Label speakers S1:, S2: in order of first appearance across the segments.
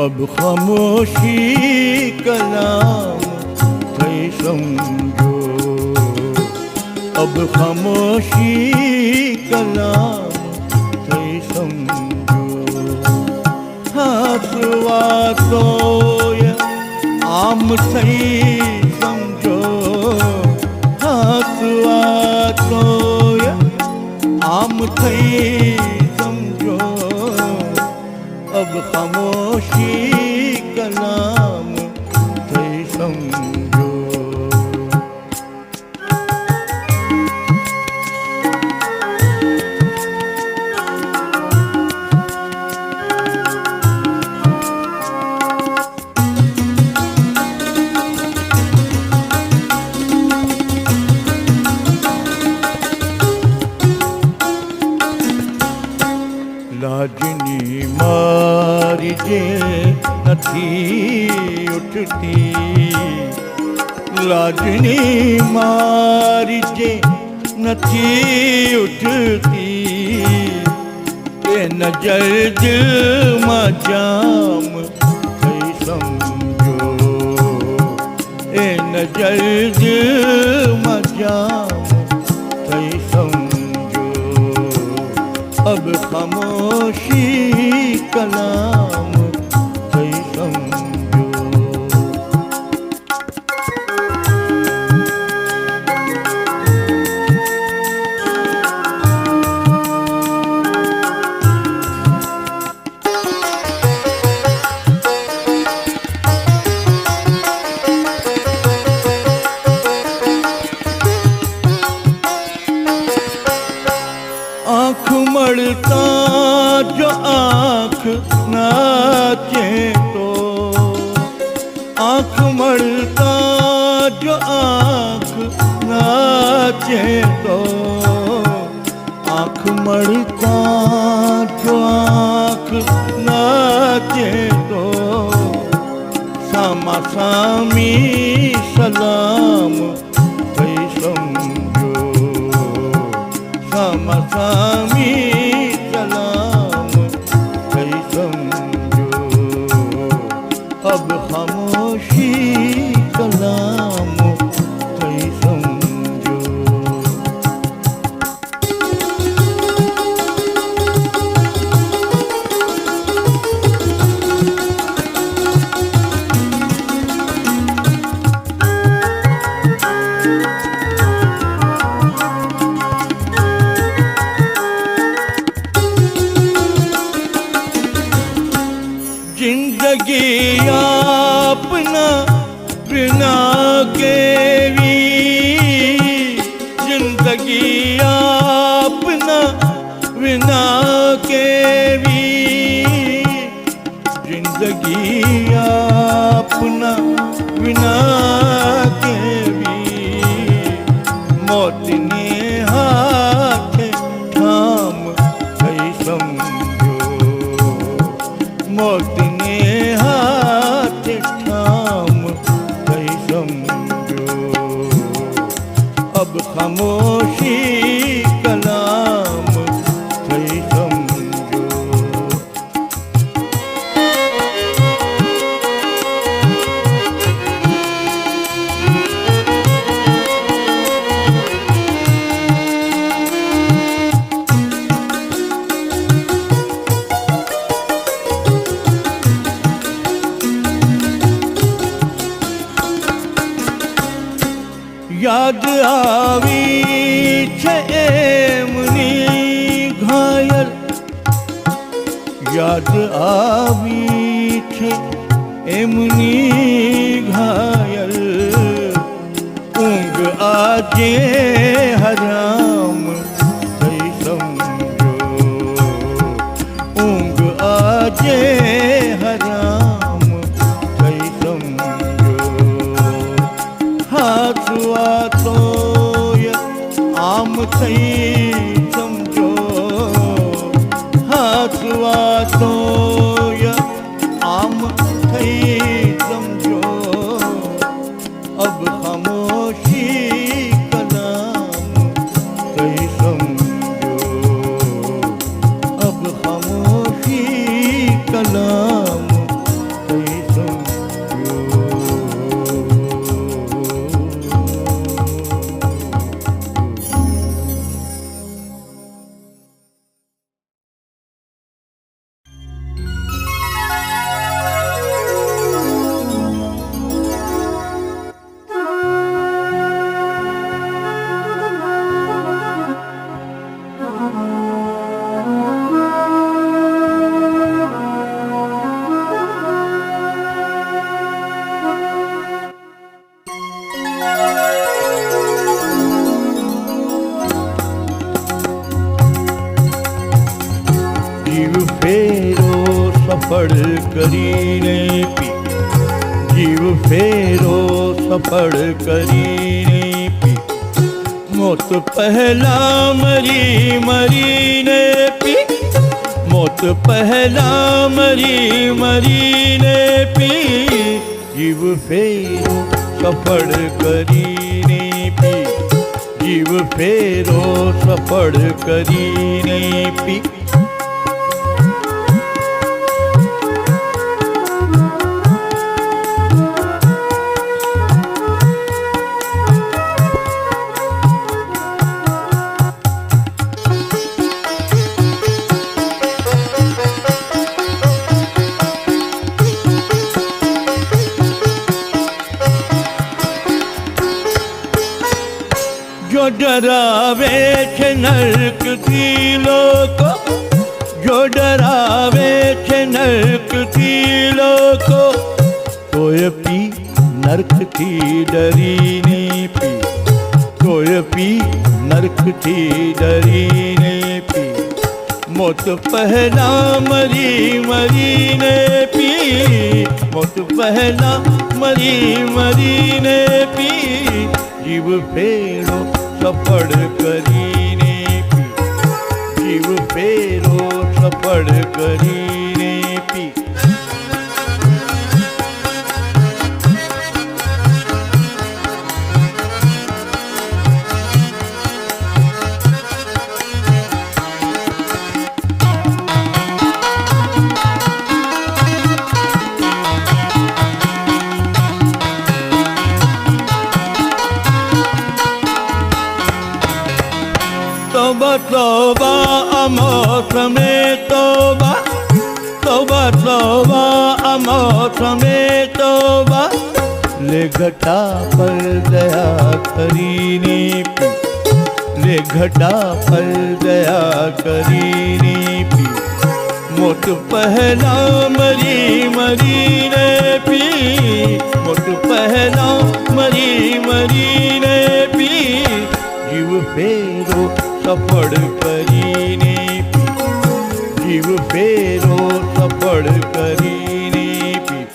S1: अब खामोशी कलाम थई समझो, अब खामोशी कलाम थई समझो। हासवा तो आम थई समझो, हासवा तो आम थई समझो। अब खामोशी कलाम थई समझो। लाजनी मारी जे नथी उठती, लाजनी मारी जे नथी उठती। ए नजर दिल मां जाम थई समझो, ए नजर दिल मां जाम थई समझो। अब खामोशी कलाम थई समझो। आँख मड़ता जो आँख नाचे तो, आँख मड़ता जो आँख नाचे तो, आँख मड़ता जो आँख नाचे तो। सामा सामी सलाम थई समझो, सामा सामी सलाम थई समझो। अब खामोशी कलाम थई समझो। जिंदगी अपना बिना के भी, जिंदगी अपना बिना के भी, जिंदगी अपना बिना के भी। मौत ने हाथ थाम थई समझो, मौत ने हाथ थाम थई समझो। अब खामोशी कलाम थई समझो। याद आवी छे एमनी घायल, याद आवी छे एमनी घायल। ऊँग आजे हराम थई समझो, ऊँग आजे हराम थई समझो। हासवा तो आम थई समझो, हासवा तो आम थई समझो। अब खामोशी कलाम थई समझो, अब खामोशी कलाम સફળ કરીને પી, જીવ ફેરો સફળ કરીને પી, મોત પહેલા મરી મરીને પી, મોત પહેલા મરી મરીને પી, જીવ ફેરો સફળ કરીને પી, જીવ ફેરો સફળ કરીને પી. જો ડરાવે છે નરકથી લોકો, જો ડરાવે છે નરકથી લોકો, તોય પી નરકથી ડરીને પી, તોય પી નરકથી ડરીને પી, મોત પહેલા મરી મરીને પી, મોત પહેલા મરી મરીને પી, જીવ ફેરો સફળ કરીને પી, જીવ ફેરો સફળ કરીને પી. तौबा तौबा अमौसमे तौबा, तौबा तौबा अमौसमे तौबा, ले घटा पर दया કરીને પી, ले घटा पर दया કરીને પી, મોત પહેલા મરી મરીને પી, મોત પહેલા મરી મરીને પી, જીવ ફેરો સફળ કરીને પી, જીવ ફેરો સફળ કરીને પી.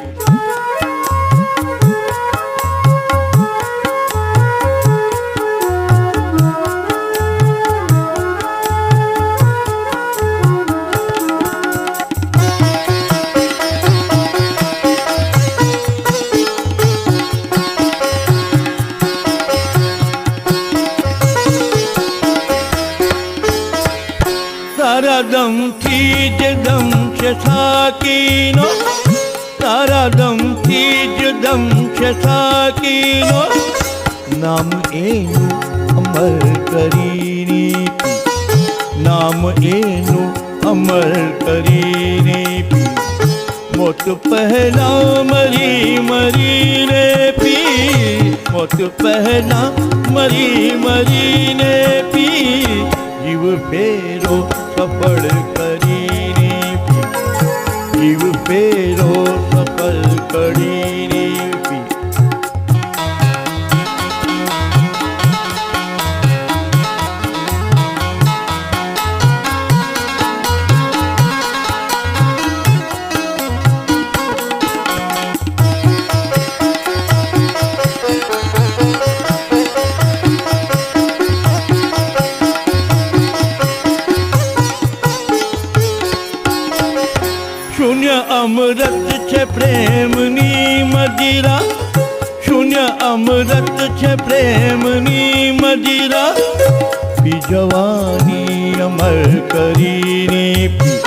S1: તારા દમથી જ દમ છે સાકીનો, તારા દમથી જ દમ છે સાકીનો, નામ એનું અમર કરીને પી, નામ એનું અમર કરીને પી, મોત પહેલા મરી મરીને પી, મોત પહેલા મરી મરીને પી, જીવ ફેરો સફળ કરીને પી, જીવ ફેરો સફળ કરીને પી. શૂન્ય અમૃત છે પ્રેમની મદિરા, શૂન્ય અમૃત છે પ્રેમની મદિરા, પી જવાની અમર કરીને પી,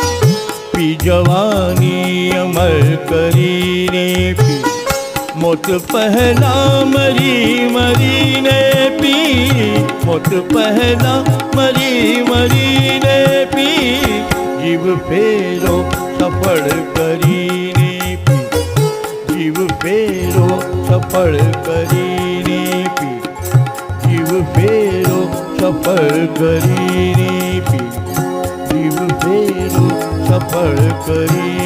S1: પી જવાની અમર કરીને પી, મોત પહેલા મરી મરીને પી, મોત પહેલા મરી મરીને પી, જીવ ફેરો સફળ કરીને પી, જીવ ફેરો સફળ કરીને પી, જીવ ફેરો સફળ કરીને પી, જીવ ફેરો સફળ કરી